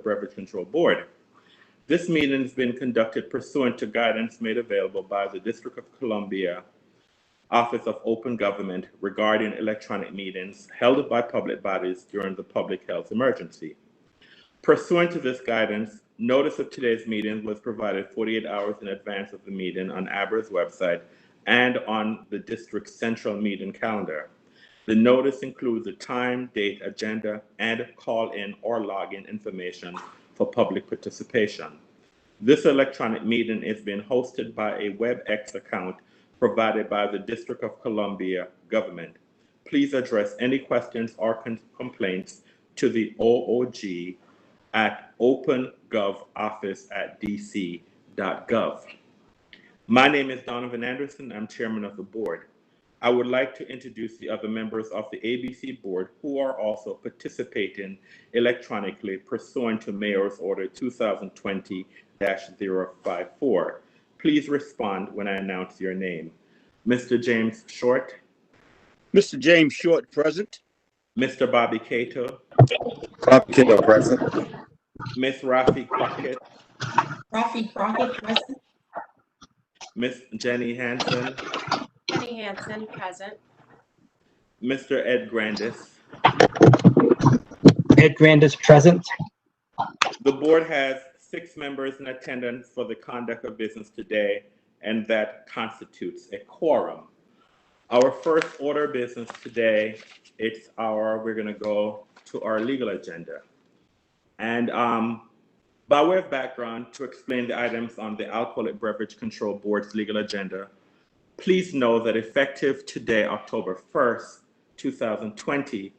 Beverage Control Board. This meeting has been conducted pursuant to guidance made available by the District of Columbia Office of Open Government regarding electronic meetings held by public bodies during the public health emergency. Pursuant to this guidance, notice of today's meeting was provided 48 hours in advance of the meeting on ABRA's website and on the district's central meeting calendar. The notice includes the time, date, agenda, and call-in or login information for public participation. This electronic meeting is being hosted by a WebEx account provided by the District of Columbia government. Please address any questions or complaints to the OOG at opengovoffice@dc.gov. My name is Donovan Anderson. I'm chairman of the board. I would like to introduce the other members of the ABC board who are also participating electronically pursuant to Mayor's Order 2020-054. Please respond when I announce your name. Mr. James Short. Mr. James Short, present. Mr. Bobby Cato. Bobby Cato, present. Ms. Rafi Crockett. Rafi Crockett, present. Ms. Jenny Hansen. Jenny Hansen, present. Mr. Ed Grandis. Ed Grandis, present. The board has 6 members in attendance for the conduct of business today, and that constitutes a quorum. Our first order of business today, we're going to go to our legal agenda. And by way of background, to explain the items on the Alcoholic Beverage Control Board's legal agenda, please know that effective today, October 1st, 2020,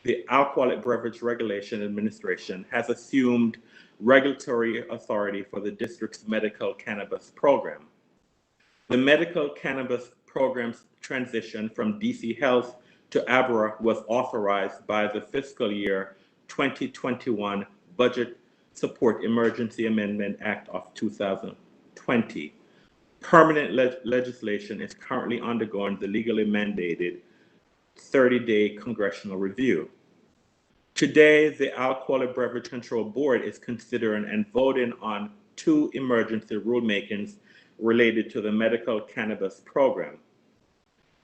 the Alcoholic Beverage Regulation Administration has assumed regulatory authority for the district's medical cannabis program. The medical cannabis program's transition from DC Health to ABRA was authorized by the fiscal year 2021 Budget Support Emergency Amendment Act of 2020. Permanent legislation is currently undergoing the legally mandated 30-day congressional review. Today, the Alcoholic Beverage Control Board is considering and voting on 2 emergency rulemakings related to the medical cannabis program.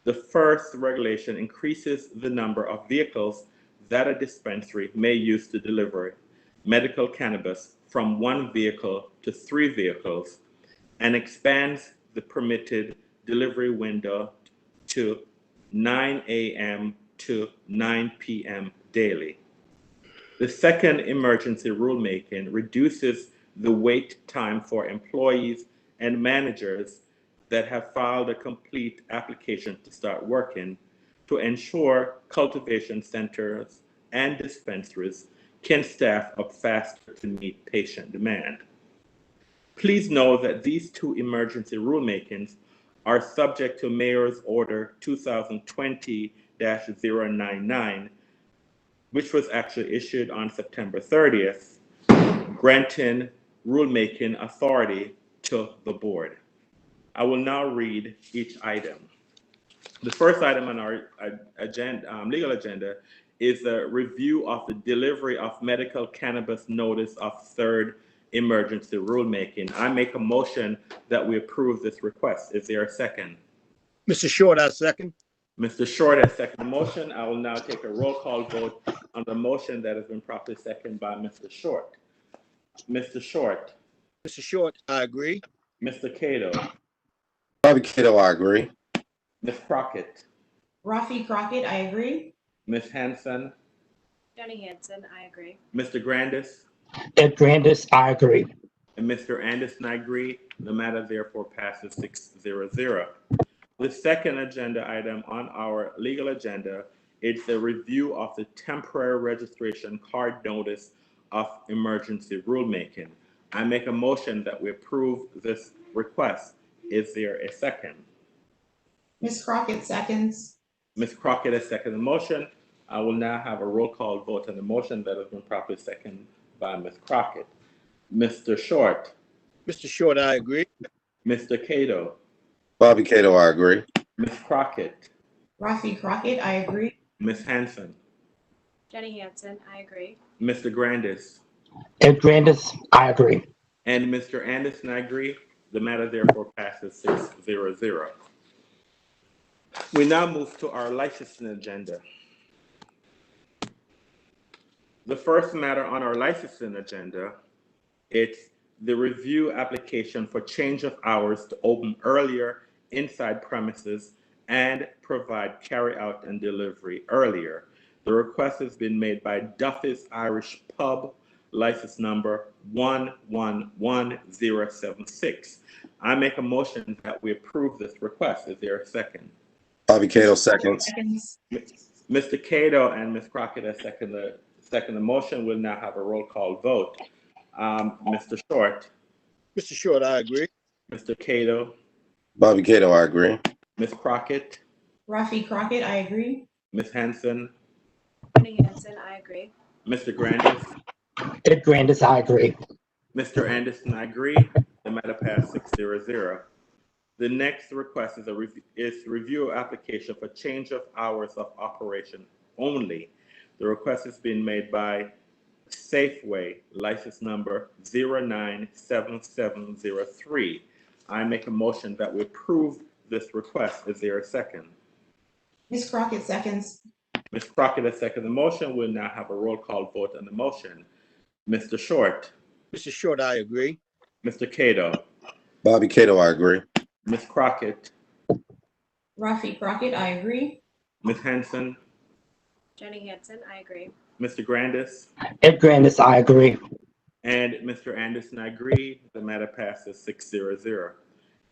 The first regulation increases the number of vehicles that a dispensary may use to deliver medical cannabis from 1 vehicle to 3 vehicles and expands the permitted delivery window to 9 a.m. to 9 p.m. daily. The second emergency rulemaking reduces the wait time for employees and managers that have filed a complete application to start working to ensure cultivation centers and dispensaries can staff up faster to meet patient demand. Please know that these 2 emergency rulemakings are subject to Mayor's Order 2020-099, which was actually issued on September 30th, granting rulemaking authority to the board. I will now read each item. The first item on our legal agenda is a review of the delivery of medical cannabis notice of 3rd emergency rulemaking. I make a motion that we approve this request. Is there a second? Mr. Short, I second. Mr. Short has seconded the motion. I will now take a roll call vote on the motion that has been properly seconded by Mr. Short. Mr. Short. Mr. Short, I agree. Mr. Cato. Bobby Cato, I agree. Ms. Crockett. Rafi Crockett, I agree. Ms. Hansen. Jenny Hansen, I agree. Mr. Grandis. Ed Grandis, I agree. And Mr. Anderson, I agree. The matter therefore passes 6-0. The second agenda item on our legal agenda is the review of the temporary registration card notice of emergency rulemaking. I make a motion that we approve this request. Is there a second? Ms. Crockett seconds. Ms. Crockett has seconded the motion. I will now have a roll call vote on the motion that has been properly seconded by Ms. Crockett. Mr. Short. Mr. Short, I agree. Mr. Cato. Bobby Cato, I agree. Ms. Crockett. Rafi Crockett, I agree. Ms. Hansen. Jenny Hansen, I agree. Mr. Grandis. Ed Grandis, I agree. And Mr. Anderson, I agree. The matter therefore passes 6-0-0. We now move to our licensing agenda. The first matter on our licensing agenda, it's the review application for change of hours to open earlier inside premises and provide carry out and delivery earlier. The request has been made by Duffy's Irish Pub, license number 111076. I make a motion that we approve this request. Is there a second? Bobby Cato seconds. Seconds. Mr. Cato and Ms. Crockett have seconded the motion. We'll now have a roll call vote. Mr. Short, Mr. Short, I agree. Mr. Cato, Bobby Cato, I agree. Ms. Crockett, Rafi Crockett, I agree. Ms. Hanson, Jenny Hansen, I agree. Mr. Grandis, Ed Grandis, I agree. Mr. Anderson, I agree. The matter passed 6-0-0. The next request is review application for change of hours of operation only. The request has been made by Safeway, license number 097703. I make a motion that we approve this request. Is there a second? Ms. Crockett seconds. Ms. Crockett has seconded the motion. We'll now have a roll call vote on the motion. Mr. Short, Mr. Short, I agree. Mr. Cato, Bobby Cato, I agree. Ms. Crockett, Rafi Crockett, I agree. Ms. Hanson, Jenny Hansen, I agree. Mr. Grandis, Ed Grandis, I agree. and Mr. Anderson, I agree. The matter passes 6-0-0.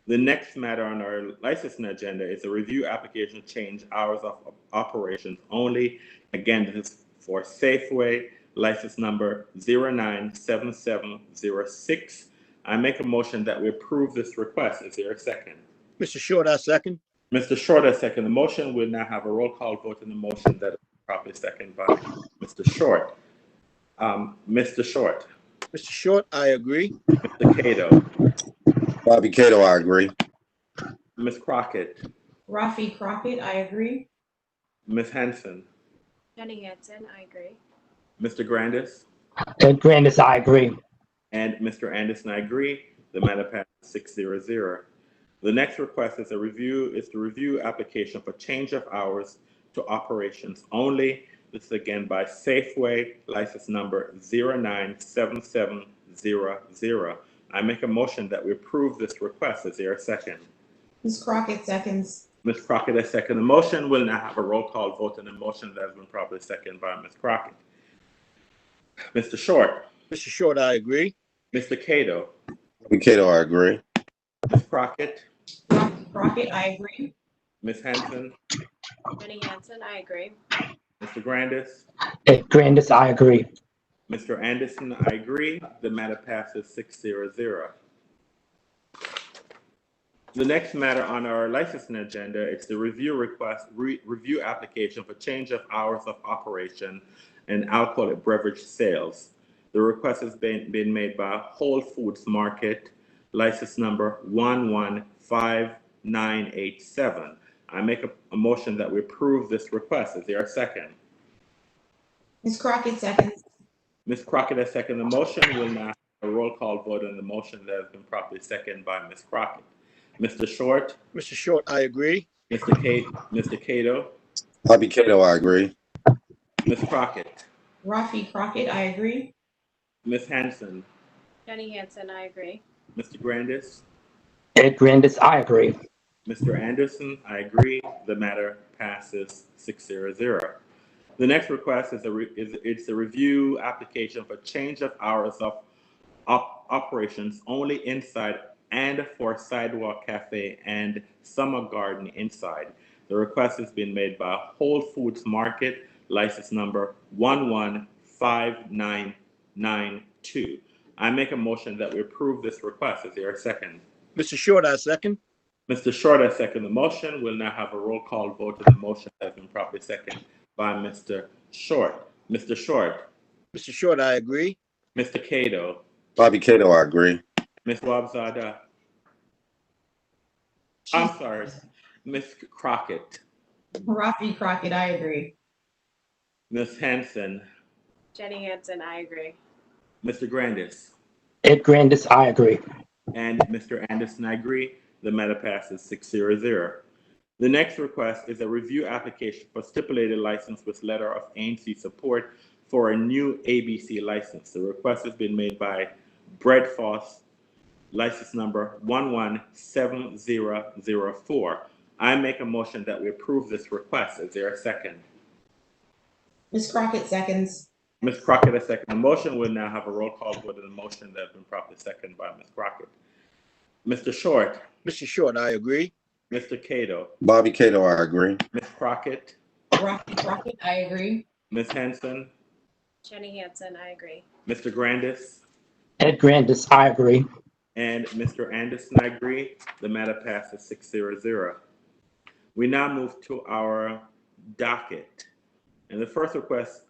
The next matter on our licensing agenda is a review application change hours of operations only. Again, this is for Safeway, license number 097706. I make a motion that we approve this request. Is there a second? Mr. Short, I second. Mr. Short has seconded the motion. We'll now have a roll call vote on the motion that is properly seconded by Mr. Short. Mr. Short, Mr. Short, I agree. Mr. Cato, Bobby Cato, I agree. Ms. Crockett, Rafi Crockett, I agree. Ms. Hanson, Jenny Hansen, I agree. Mr. Grandis, Ed Grandis, I agree. and Mr. Anderson, I agree. The matter passes 6-0-0. The next request is the review application for change of hours to operations only. This is again by Safeway, license number 097700. I make a motion that we approve this request. Is there a second? Ms. Crockett seconds. Ms. Crockett has seconded the motion. We'll now have a roll call vote on the motion that has been properly seconded by Ms. Crockett. Mr. Short, Mr. Short, I agree. Mr. Cato, Bobby Cato, I agree. Ms. Crockett, Rafi Crockett, I agree. Ms. Hanson, Jenny Hansen, I agree. Mr. Grandis, Ed Grandis, I agree. Mr. Anderson, I agree. The matter passes 6-0-0. The next matter on our licensing agenda is the review application for change of hours of operation and alcoholic beverage sales. The request has been made by Whole Foods Market, license number 115987. I make a motion that we approve this request. Is there a second? Ms. Crockett seconds. Ms. Crockett has seconded the motion. We'll now have a roll call vote on the motion that has been properly seconded by Ms. Crockett. Mr. Short, Mr. Short, I agree. Mr. Cato, Bobby Cato, I agree. Ms. Crockett, Rafi Crockett, I agree. Ms. Hanson, Jenny Hansen, I agree. Mr. Grandis, Ed Grandis, I agree. Mr. Anderson, I agree. The matter passes 6-0-0. The next request is it's a review application for change of hours of operations only inside and for Sidewalk Cafe and Summer Garden inside. The request has been made by Whole Foods Market, license number 115992. I make a motion that we approve this request. Is there a second? Mr. Short, I second. Mr. Short has seconded the motion. We'll now have a roll call vote on the motion that has been properly seconded by Mr. Short. Mr. Short, Mr. Short, I agree. Mr. Cato, Bobby Cato, I agree. Ms. Wabzada. I'm sorry, Ms. Crockett, Rafi Crockett, I agree. Ms. Hanson, Jenny Hansen, I agree. Mr. Grandis, Ed Grandis, I agree. and Mr. Anderson, I agree. The matter passes 6-0. The next request is a review application for stipulated license with letter of ANC support for a new ABC license. The request has been made by Brett Foss, license number 117004. I make a motion that we approve this request. Is there a second? Ms. Crockett seconds. Ms. Crockett has seconded the motion. We'll now have a roll call vote on the motion that has been properly seconded by Ms. Crockett. Mr. Short, Mr. Short, I agree. Mr. Cato, Bobby Cato, I agree. Ms. Crockett, Rafi Crockett, I agree. Ms. Henson, Jenny Hansen, I agree. Mr. Grandis, Ed Grandis, I agree. and Mr. Anderson, I agree. The matter passes 6-0. We now move to our docket. And the first request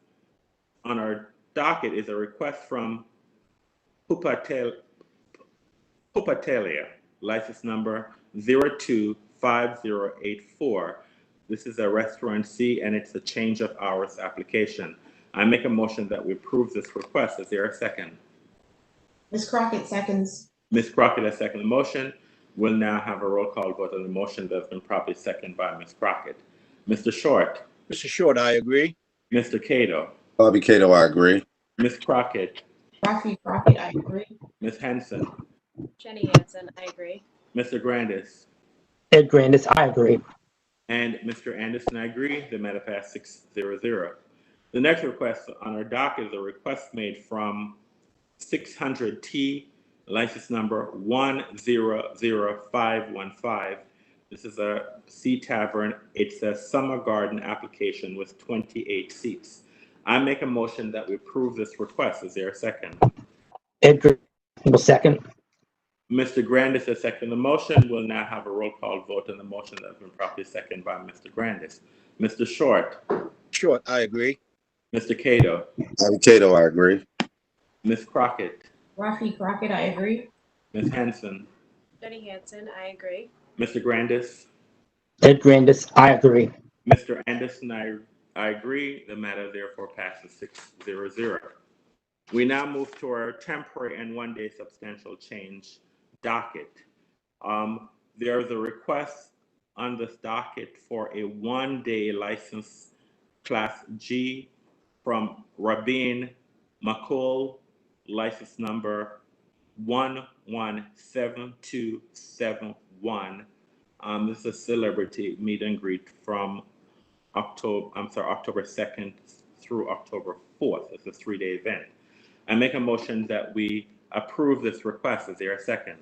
on our docket is a request from Pupatelia, license number 025084. This is a restaurant and it's a change of hours application. I make a motion that we approve this request. Is there a second? Ms. Crockett seconds. Ms. Crockett has seconded the motion. We'll now have a roll call vote on the motion that's been properly seconded by Ms. Crockett. Mr. Short, Mr. Short, I agree. Mr. Cato, Bobby Cato, I agree. Ms. Crockett, Rafi Crockett, I agree. Ms. Henson, Jenny Hansen, I agree. Mr. Grandis, Ed Grandis, I agree. and Mr. Anderson, I agree. The matter passed 6-0. The next request on our docket is a request made from 600T, license number 100515. This is a Sea Tavern. It's a summer garden application with 28 seats. I make a motion that we approve this request. Is there a second? Ed Grandis will second. Mr. Grandis has seconded the motion. We'll now have a roll call vote on the motion that's been properly seconded by Mr. Grandis. Mr. Short, Short, I agree. Mr. Cato, Bobby Cato, I agree. Ms. Crockett, Rafi Crockett, I agree. Ms. Henson, Jenny Hansen, I agree. Mr. Grandis, Ed Grandis, I agree. Mr. Anderson, I agree. The matter therefore passes 6-0. We now move to our temporary and one-day substantial change docket. There is a request on this docket for a one-day license class G from Rabin McCall, license number 117271. This is a celebrity meet and greet from October 2nd through October 4th. It's a 3-day event. I make a motion that we approve this request. Is there a second?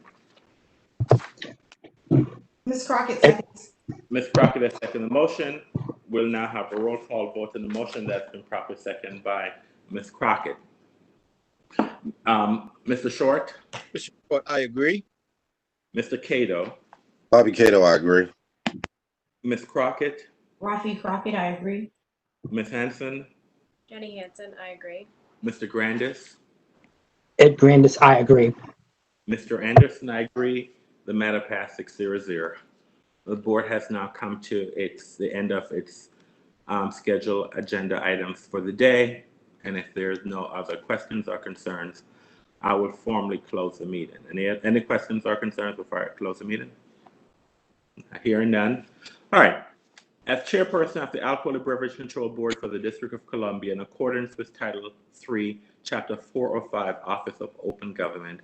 Ms. Crockett seconds. Ms. Crockett has seconded the motion. We'll now have a roll call vote on the motion that's been properly seconded by Ms. Crockett. Mr. Short, Mr. Short, I agree. Mr. Cato, Bobby Cato, I agree. Ms. Crockett, Rafi Crockett, I agree. Ms. Hanson, Jenny Hansen, I agree. Mr. Grandis, Ed Grandis, I agree. Mr. Anderson, I agree. The matter passed 6-0. The board has now come to the end of its scheduled agenda items for the day. And if there's no other questions or concerns, I will formally close the meeting. Any questions or concerns before I close the meeting? Hearing none. All right. As chairperson of the Alcoholic Beverage Control Board for the District of Columbia, in accordance with Title III, Chapter 405, Office of Open Government,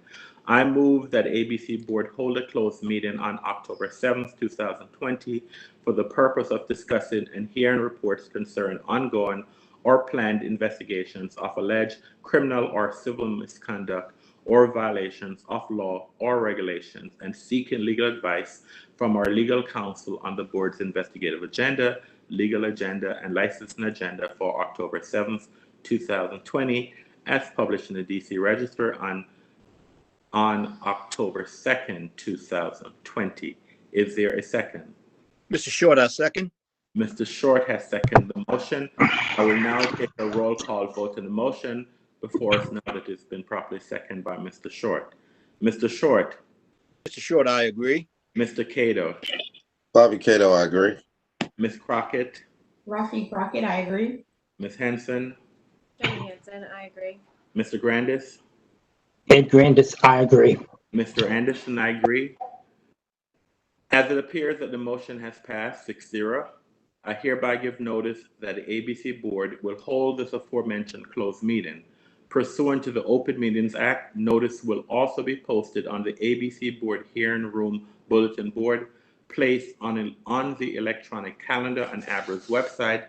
I move that ABC Board hold a closed meeting on October 7th, 2020, for the purpose of discussing and hearing reports concerning ongoing or planned investigations of alleged criminal or civil misconduct or violations of law or regulations, and seeking legal advice from our legal counsel on the board's investigative agenda, legal agenda, and licensing agenda for October 7th, 2020, as published in the DC Register on October 2nd, 2020. Is there a second? Mr. Short, I second. Mr. Short has seconded the motion. I will now take a roll call vote on the motion before us now that it's been properly seconded by Mr. Short. Mr. Short, Mr. Short, I agree. Mr. Cato, Bobby Cato, I agree. Ms. Crockett, Rafi Crockett, I agree. Ms. Henson, Jenny Hansen, I agree. Mr. Grandis, Ed Grandis, I agree. Mr. Anderson, I agree. As it appears that the motion has passed 6-0, I hereby give notice that the ABC Board will hold this aforementioned closed meeting. Pursuant to the Open Meetings Act, notice will also be posted on the ABC Board hearing room bulletin board, placed on the electronic calendar on ABRA's website,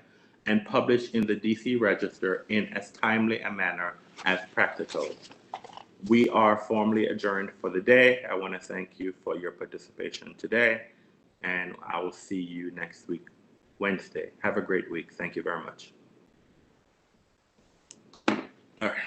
and published in the DC Register in as timely a manner as practical. We are formally adjourned for the day. I want to thank you for your participation today, and I will see you next week, Wednesday. Have a great week. Thank you very much. All right.